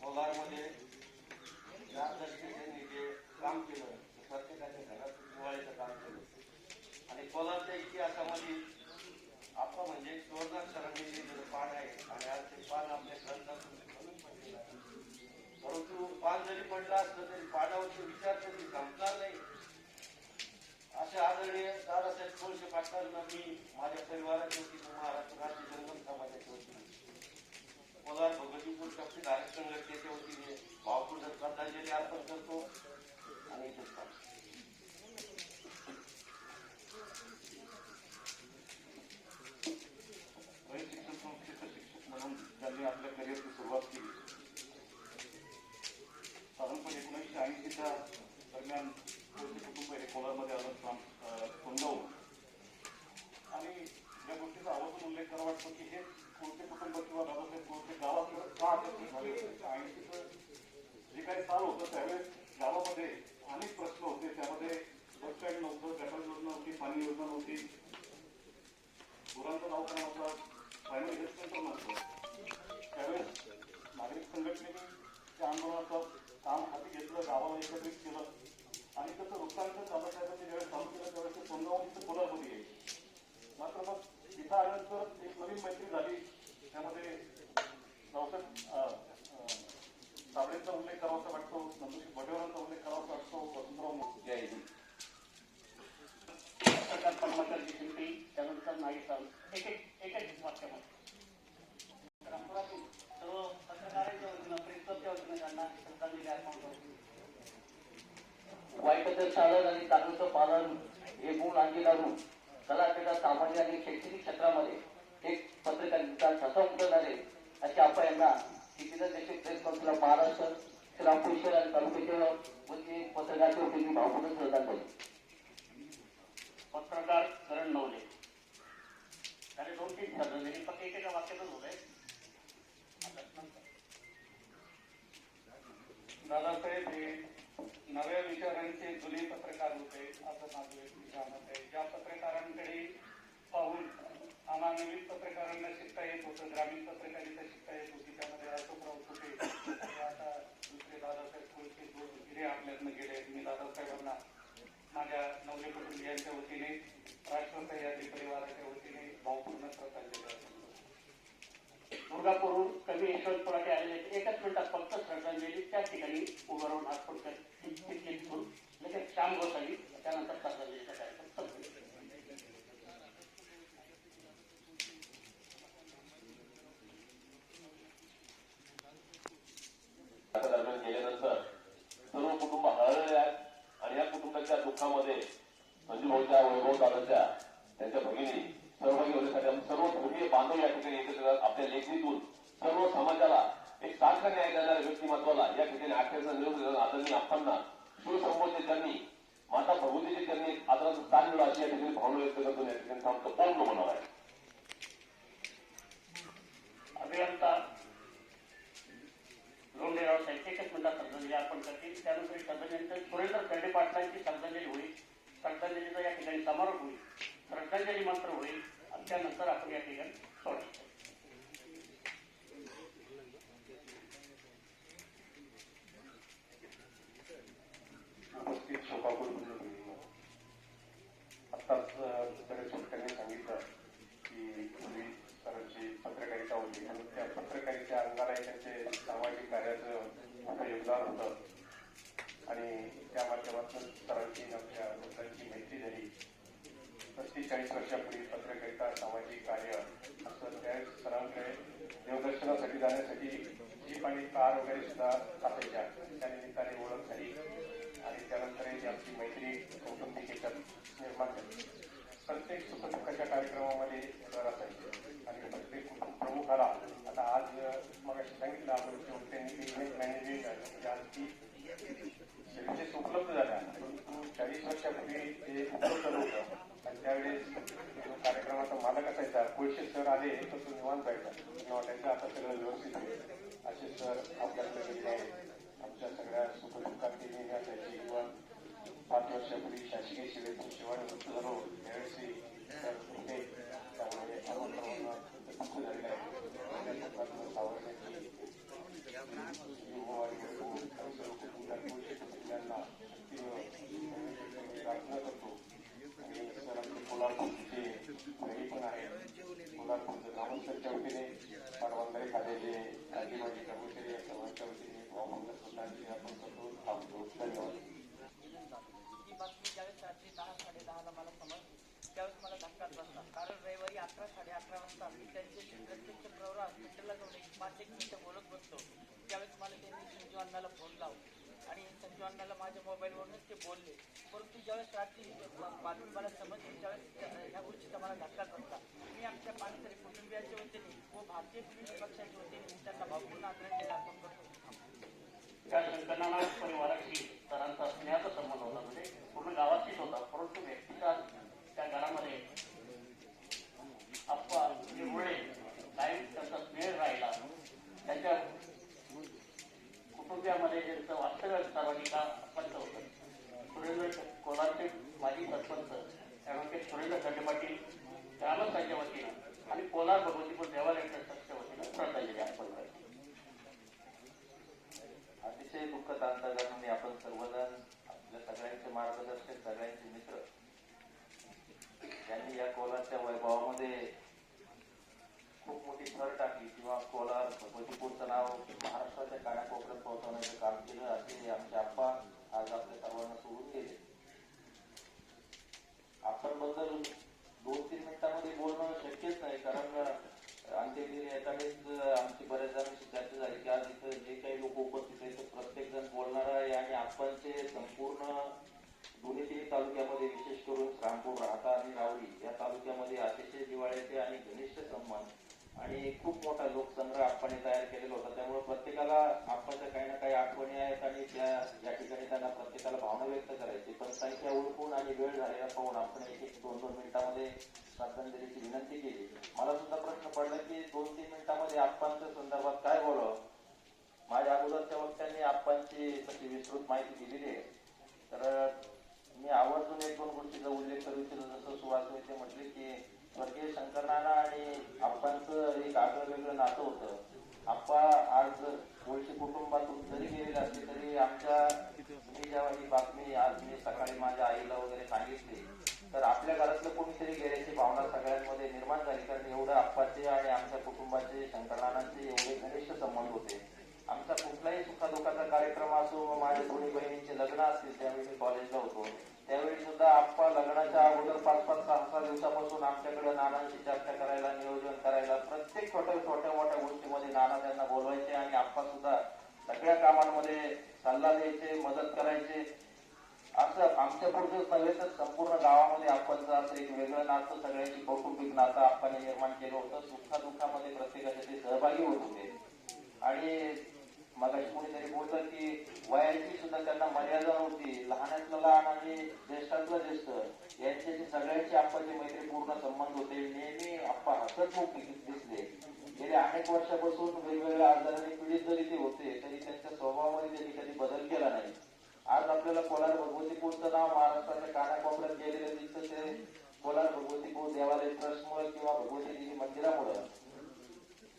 कोलारमध्ये या दर्शकांनी जे काम केलं, प्रत्येकाच्या घरात दिवाळीचं काम केलं आणि कोलारच्या इतिहासामध्ये आपण म्हणजे सुवर्णाक्षरांनी लिहिलेलं पान आहे आणि आज ते पान आपल्या ग्रंथातून म्हणून पडलेलं आहे. परंतु पान जरी पडलं असलं तरी पानावरचे विचार कधी संपणार नाही. अशा आदरणीय दादासाहेब कोळसे पाटलांना मी माझ्या परिवाराच्या वतीनं, महाराष्ट्र राज्य जंगम समाजाच्या वतीनं, कोलार भगवतीपूर शक्तीधारक संघटनेच्या वतीने भावपूर्ण श्रद्धांजली अर्पण करतो आणि इथेच थांबतो. शिक्षक संस्थेचे शिक्षक म्हणून त्यांनी आपल्या करिअरची सुरुवात केली. साधारणपणे 1980च्या दरम्यान कोळसे कुटुंब हे कोलारमध्ये आलं समजावून आणि या गोष्टीचा आवर्जून उल्लेख करावा वाटतो की हे कोळसे कुटुंब किंवा दादासाहेब कोळसे गावाकडे का आकर्षित झाले होते. 80चं जे काही साल होतं त्यावेळेस गावामध्ये अनेक प्रश्न होते. त्यामध्ये बस स्टँड नव्हतं, गटर योजना नव्हती, पाणी योजना नव्हती, गुरांचा दवाखाना नव्हता, प्रायमरी हेल्थ सेंटर नव्हतं. त्यावेळेस नागरिक संघटनेने त्या आंदोलनाचं काम हाती घेतलं, गावाला एकत्रित केलं आणि त्याचं वृत्तांत दादासाहेबांनी ज्यावेळेस चालू केलं त्यावेळेस ते सोनगाव कोल्हापूर यायचे. मात्र मग तिथं आल्यानंतर एक नवीन मैत्री झाली. त्यामध्ये रावसाहेब साबळेंचा उल्लेख करावासा वाटतो, नंदुशी भटेवरांचा उल्लेख करावासा वाटतो, वसंतराव जय हिंद. पत्रकार परमाचार्य शिंपी, त्यानंतर नाईक साहेब. एक वाक्यामध्ये सर्व पत्रकारांच्या वतीनं, प्रेसच्या वतीनं त्यांना श्रद्धांजली अर्पण करतो. वाईटाचं चालन आणि चांगलं पालन हे गुण अंगीकारून कलाक्रीडा, सामाजिक आणि शैक्षणिक क्षेत्रामध्ये एक पत्रकारिता ठसा उमटवणारे असे आपण यांना कितीदा देशील press council of Maharashtra, Shrirampur आणि तालुक्याच्या वतीने पत्रकाराच्या वतीने भावपूर्ण श्रद्धांजली. पत्रकार करण नवले त्याने 2-3 श्रद्धांजली फक्त एकेका वाक्यातच होत आहे. दादासाहेब हे नव्या विचारांचे जुने पत्रकार होते असं माझं व्यक्तिगत मत आहे. ज्या पत्रकारांकडे पाहून आम्हा नवीन पत्रकारांना शिकता येत होतं, ग्रामीण पत्रकारिता शिकता येत होती, त्यामध्ये अशोकराव कुठे आता दुसरे दादासाहेब कोळसे 2 हिरे आपल्यातनं गेले. मी दादासाहेबांना माझ्या नवले कुटुंबियांच्या वतीने, राष्ट्रसह्याद्री परिवाराच्या वतीने भावपूर्ण श्रद्धांजली अर्पण करतो. दुर्गापूरहून कवी यशवंत पराठे आलेले 1 मिनिटात फक्त श्रद्धांजली त्या ठिकाणी उभं राहून अर्पण करून लगेच श्याम गोसावी, त्यानंतर श्रद्धांजलीचा कार्यक्रम संपला. दरम्यान गेल्यानंतर सर्व कुटुंब हळहळले आहेत आणि या कुटुंबाच्या दुःखामध्ये संजूभाऊच्या, वैभव दादाच्या, त्यांच्या भगिनी सहभागी होण्यासाठी आम्ही सर्व धर्मीय बांधव या ठिकाणी एकत्र आपल्या लेखणीतून सर्व समाजाला एक सारखा न्याय देणाऱ्या व्यक्तिमत्वाला या ठिकाणी अखेरचा निरोप देताना आदरणीय आप्पांना शिवसंबोधने त्यांनी माता भगवतीची त्यांनी आदराचं स्थान मिळालं अशी या ठिकाणी भावना व्यक्त करतो. या ठिकाणी आमचं पूर्ण होणार आहे. अभियंता लोंढेराव साहेब 1 मिनिटात श्रद्धांजली अर्पण करतील. त्यानंतर श्रद्धांजली सुरेंद्र खर्डे पाटलांची श्रद्धांजली होईल. श्रद्धांजलीचा या ठिकाणी समारोप होईल. निवेदन सोडले. उपस्थित शोकाकुल बंधूंनो, आत्ताच बरेच वक्त्यांनी सांगितलं की पूर्वी सरांची पत्रकारिता होती आणि त्या पत्रकारितेच्या अंगालाही त्यांचे सामाजिक कार्याचं मोठं योगदान होतं आणि त्या माध्यमातून सरांची आपल्या वडिलांची मैत्री झाली. 40 वर्षापूर्वी पत्रकारिता सामाजिक कार्य असं त्यावेळेस सरांकडे देवदर्शनासाठी जाण्यासाठी जीप आणि कार वगैरे सुद्धा असायच्या. त्या निमित्ताने ओळख झाली आणि त्यानंतरही आमची मैत्री कौटुंबिक याच्यात निर्माण झाली. प्रत्येक सुखदुःखाच्या कार्यक्रमामध्ये सर असायचे आणि प्रत्येक प्रमुखाला आता आज मग सांगितलं आपण त्यांनी इव्हेंट मॅनेजमेंट म्हणजे आज ती सर्व्हिसेस उपलब्ध झाल्या, परंतु 40 वर्षापूर्वी ते उपलब्ध नव्हतं आणि त्यावेळेस जो कार्यक्रमाचा मालक असायचा कोळशे सर आले तर तो निवांत व्हायचा किंवा त्याचं आता सगळं व्यवस्थित होईल असे सर आपल्याकडे गेले आहेत. आमच्या सगळ्या सुखदुःखात ते नेहमी असायची किंवा 5 वर्षापूर्वी शासकीय सेवेतून शिवानिवृत्त झालो त्यावेळेस तर कुठे त्यामुळे दुःख झालेलं आहे. सावरण्याची कुटुंबियांना प्रार्थना करतो आणि सरांचे कोल्हापूरचे घरी पण आहे. कोल्हापूरचं ग्रामस्थांच्या वतीने पारवानदारी खात्याचे आदिवासी कर्मचारी या सर्वांच्या वतीने भावमंगल स्वतःची आपण करतो थांबतो. धन्यवाद. ही बातमी ज्यावेळेस रात्री 10-10:30ला मला समजली त्यावेळेस मला धक्काच बसला. कारण रविवारी 11-11:30 वाजता मी त्यांच्याशी प्रत्यक्ष प्रवरा हॉस्पिटलला जाऊन 5-1 मिनिटं बोलत बसतो. त्यावेळेस मला त्यांनी संजू अण्णाला फोन लावला आणि संजू अण्णाला माझ्या मोबाईलवरूनच ते बोलले. परंतु ज्यावेळेस रात्री बातमी मला समजली त्यावेळेस ह्या गोष्टीचा मला धक्काच बसला. मी आमच्या पाणीसरी कुटुंबियांच्या वतीने व भारतीय कम्युनिस्ट पक्षाच्या वतीने त्यांना भावपूर्ण आदरांजली अर्पण करतो. त्या शंकरनारायण परिवाराशी सरांचा स्नेहाचा संबंध होता, म्हणजे पूर्ण गावाशीच होता. परंतु व्यक्तिगत त्या घरामध्ये आप्पा निर्मळे कायम त्यांचा स्नेह राहिला. त्यांच्या कुटुंबियामध्ये ज्यांचं वास्तव्य सर्वाधिक स्पष्ट होतं. सुरेंद्र कोल्हारचे माजी सरपंच ॲडव्होकेट सुरेंद्र खंडे पाटील ग्रामस्थांच्या वतीनं आणि कोलार भगवतीपूर देवालय ट्रस्टच्या वतीनं श्रद्धांजली अर्पण करतो. अतिशय दुःखद अंतर्गत आपण सर्वजण आपल्या सगळ्यांचे मार्गदर्शक सगळ्यांचे मित्र यांनी या कोलारच्या वैभवामध्ये खूप मोठी भर टाकली किंवा कोलार भगवतीपूरचं नाव महाराष्ट्राच्या कानाकोपऱ्यात पोहोचवण्याचं काम केलं असे आमचे आप्पा आज आपल्या सर्वांना सोडून गेले. आपण बद्दल 2-3 मिनिटांमध्ये बोलणं शक्यच नाही, कारण अंत्यविधी एकानेच आमची बऱ्याच जणांशी चर्चा झाली की आज इथं जे काही लोक उपस्थित आहेत प्रत्येक जण बोलणार आहे आणि आपणचे संपूर्ण दोन्ही 3 तालुक्यामध्ये विशेष करून रामपूर, राहता आणि रावरी या तालुक्यामध्ये अतिशय जिव्हाळ्याचे आणि घनिष्ठ संबंध आणि खूप मोठा लोकसंग्रह आपण तयार केलेला होता. त्यामुळे प्रत्येकाला आपणच्या काही ना काही आठवणी आहेत आणि त्या या ठिकाणी त्यांना प्रत्येकाला भावना व्यक्त करायची. पण संख्या ओळखून आणि वेळ झालेला पाहून आपण 1-2 मिनिटांमध्ये श्रद्धांजलीची विनंती केली. मला सुद्धा प्रश्न पडला की 2-3 मिनिटांमध्ये आप्पांच्या संदर्भात काय बोलावं. माझ्या अगोदरच्या वक्त्यांनी आप्पांची तशी विस्तृत माहिती दिलेली आहे. तर मी आवर्जून 1-2 गोष्टीचा उल्लेख करू इच्छितो. जसं सुहास ते म्हटले की स्वर्गीय शंकरनाना आणि आप्पांचं एक आगळं वेगळं नातं होतं. आप्पा आज कोळशी कुटुंबातून जरी गेलेले असले तरी मी जेव्हा ही बातमी आज मी सकाळी माझ्या आईला वगैरे सांगितली तर आपल्या घरातलं कोणीतरी गेल्याची भावना सगळ्यांमध्ये निर्माण झाली. कारण एवढं आप्पाचे आणि आमच्या कुटुंबाचे शंकरनानांचे एवढे घनिष्ठ संबंध होते. आमचा कुठलाही सुखादुखाचा कार्यक्रम असो, माझ्या दोन्ही बहिणींचे लग्न असतील त्यावेळी मी कॉलेजला होतो त्यावेळी सुद्धा आप्पा लग्नाच्या अगोदर 5-6 दिवसापासून आमच्याकडे नानांशी चर्चा करायला, नियोजन करायला, प्रत्येक छोट्या मोठ्या गोष्टीमध्ये नाना त्यांना बोलवायचे आणि आप्पा सुद्धा सगळ्या कामांमध्ये सल्ला द्यायचे, मदत करायचे. असं आमच्या पुढचंच नव्हे तर संपूर्ण गावामध्ये आप्पांचं असं एक वेगळं नातं, सगळ्यांची कौटुंबिक नातं आप्पाने निर्माण केलं होतं. सुखादुःखामध्ये प्रत्येकाचे ते सहभागी होत होते. आणि मगाशी कोणीतरी बोललं की वयाची सुद्धा त्यांना मर्यादा नव्हती. लहानातलं लहान आणि ज्येष्ठातलं ज्येष्ठ यांच्याशी सगळ्यांची आप्पाची मैत्रीपूर्ण संबंध होते. नेहमी आप्पा हसतमुख दिसले. गेल्या अनेक वर्षापासून वेगवेगळ्या आजाराने पीडित जरी ते होते तरी त्यांच्या स्वभावामध्ये त्यांनी कधी बदल केला नाही. आज आपल्याला कोलार भगवतीपूरचं नाव महाराष्ट्राच्या कानाकोपऱ्यात गेलेलं दिसतं. ते कोलार भगवतीपूर देवालय ट्रस्टमुळे किंवा भगवती देवी मंदिरामुळं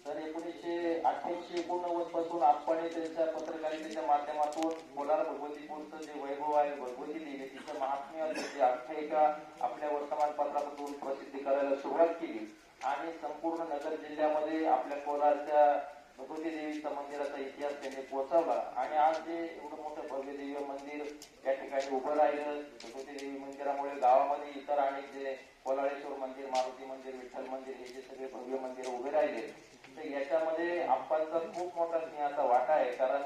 तर 1988-89 पासून आपण त्यांच्या पत्रकारितेच्या माध्यमातून कोलार भगवतीपूरचं जे वैभव आहे, भगवती देवी तिचं महात्म्य, त्याची आख्यायिका आपल्या वर्तमानपत्रातून प्रसिद्धी करायला सुरुवात केली आणि संपूर्ण नगर जिल्ह्यामध्ये आपल्या कोलारच्या भगवती देवीच्या मंदिराचा इतिहास त्यांनी पोहोचवला आणि आज जे एवढं मोठं भव्य देवी मंदिर या ठिकाणी उभं राहिलं. भगवती देवी मंदिरामुळे गावामध्ये इतर अनेक जे कोलाळेश्वर मंदिर, मारुती मंदिर, विठ्ठल मंदिर हे जे सगळे भव्य मंदिर उभे राहिले, तर याच्यामध्ये आप्पांचा खूप मोठा सिंहाचा वाटा आहे. कारण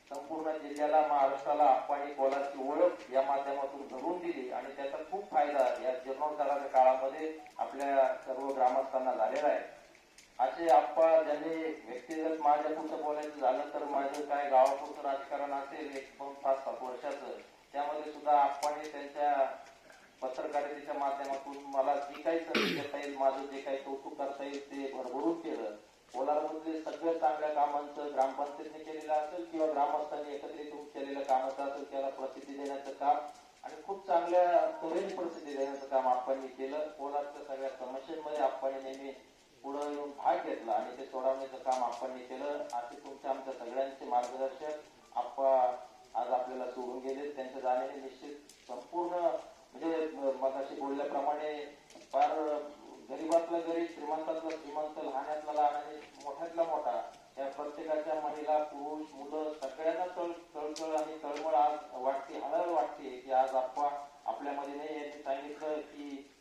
संपूर्ण जिल्ह्याला, महाराष्ट्राला आप्पांनी कोलारची ओळख या माध्यमातून घडवून दिली आणि त्याचा खूप फायदा या जीर्णोद्धाराच्या काळामध्ये आपल्या सर्व ग्रामस्थांना झालेला आहे. असे आप्पा ज्यांनी व्यक्तिगत माझ्यापुरतं बोलायचं झालं तर माझं काय गावापुरतं राजकारण असेल 1, 2, 5, 7 वर्षाचं, त्यामध्ये सुद्धा आप्पांनी त्यांच्या पत्रकारितेच्या माध्यमातून मला जी काही संधी देता येईल, माझं जे काही कौतुक करता येईल ते भरभरून केलं. कोलारमधले सगळ्या चांगल्या कामांचं ग्रामपंचायतने केलेलं असेल किंवा ग्रामस्थांनी एकत्रित होऊन केलेल्या कामाचं असेल त्याला प्रसिद्धी देण्याचं काम आणि खूप चांगल्या तऱ्हेने प्रसिद्धी देण्याचं काम आप्पांनी केलं. कोलारच्या सगळ्या समस्यांमध्ये आप्पांनी नेहमी पुढे येऊन भाग घेतला आणि ते सोडवण्याचं काम आप्पांनी केलं. असे तुमच्या आमच्या सगळ्यांचे मार्गदर्शक आप्पा आज आपल्याला सोडून गेले. त्यांच्या जाण्याने निश्चित संपूर्ण म्हणजे मगाशी बोलल्याप्रमाणे फार गरीबातला गरीब, श्रीमंतातला श्रीमंत, लहानातला लहान आणि मोठ्यातला मोठा या प्रत्येकाच्या महिला, पुरुष, मुलं सगळ्यांना तळतळ आणि तळमळ आज वाटते, हळहळ वाटते की आज आप्पा आपल्यामध्ये नाही. यांनी सांगितलं की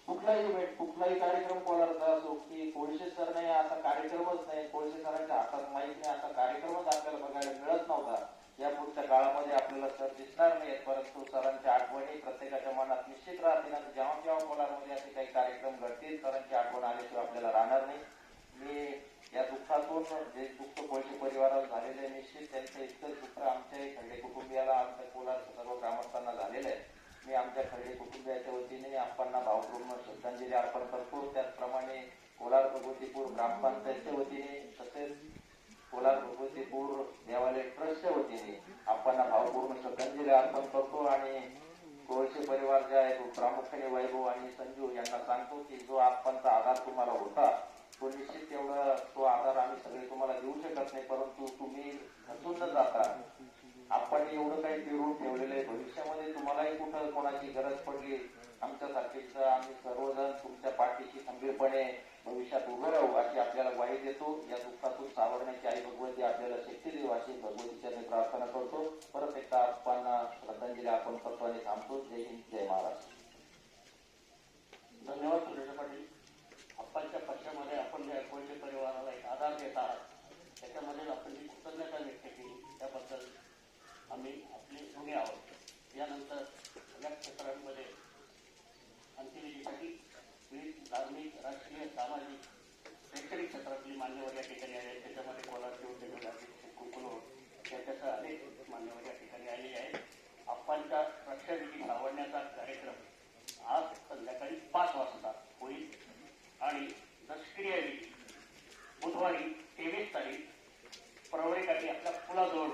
कुठलाही इव्हेंट, कुठलाही कार्यक्रम कोलारचा असो की कोळशे सर नाही असा कार्यक्रमच नाही, कोळशे सरांच्या हातात माहीत नाही असा कार्यक्रमच आपल्याला बघायला मिळत नव्हता. या पुढच्या काळामध्ये आपल्याला सर दिसणार नाहीत, परंतु सरांच्या आठवणी प्रत्येकाच्या मनात निश्चित राहतील आणि जेव्हा जेव्हा कोलारमध्ये असे काही कार्यक्रम घडतील सरांची आठवण आल्याशिवाय आपल्याला राहणार नाही. मी या दुःखातून जे दुःख कोळशे परिवाराला झालेले निश्चित त्यांचं इतकं दुःख आमच्याही खर्डे कुटुंबियाला, आमच्या कोलार सर्व ग्रामस्थांना झालेलं आहे. मी आमच्या खर्डे कुटुंबियाच्या वतीने आप्पांना भावपूर्ण श्रद्धांजली अर्पण करतो. त्याचप्रमाणे कोलार भगवतीपूर ग्रामपंचायतच्या वतीने तसेच कोलार भगवतीपूर देवालय ट्रस्टच्या वतीने आप्पांना भावपूर्ण श्रद्धांजली अर्पण करतो आणि कोळशे परिवार जे आहे प्रामुख्याने वैभव आणि संजू यांना सांगतो की जो आप्पांचा आधार तुम्हाला होता तो निश्चित तेवढा तो आधार आम्ही सगळे तुम्हाला देऊ शकत नाही, परंतु तुम्ही हसून न जाता आपण एवढं काही फिरून ठेवलेलं आहे. भविष्यामध्ये तुम्हालाही कुठं कोणाची गरज पडली आमच्यासारखीच आम्ही सर्वजण तुमच्या पाठीशी खंबीरपणे भविष्यात उभं राहू अशी आपल्याला ग्वाही देतो. या दुःखातून सावरण्याची आई भगवती आपल्याला शक्ती देऊ अशी भगवतीच्या मी प्रार्थना करतो. परत एकदा आपण श्रद्धांजली अर्पण करतो आणि थांबतो. जय हिंद, जय महाराष्ट्र. धन्यवाद सुरेश पाटील. आप्पांच्या पक्षामध्ये आपण ज्या कोळशे परिवाराला एक आधार देत आहात त्याच्यामध्ये आपण जी कृतज्ञता व्यक्त केली त्याबद्दल आम्ही आपले ऋणी आहोत. यानंतर सगळ्या क्षेत्रांमध्ये अंत्यविधीसाठी विविध धार्मिक, राजकीय, सामाजिक, शैक्षणिक क्षेत्रातली मान्यवर या ठिकाणी आले आहेत. त्याच्यामध्ये कोलारचे उद्योजक कुकुलो त्याच्यासह अनेक मान्यवर या ठिकाणी आलेले आहेत. आप्पांच्या रक्षाविधी लावण्याचा कार्यक्रम आज संध्याकाळी 5 वाजता होईल आणि दशक्रिया विधी बुधवारी 23 तारीख प्रवरेकाठी आपल्या पुलाजवळ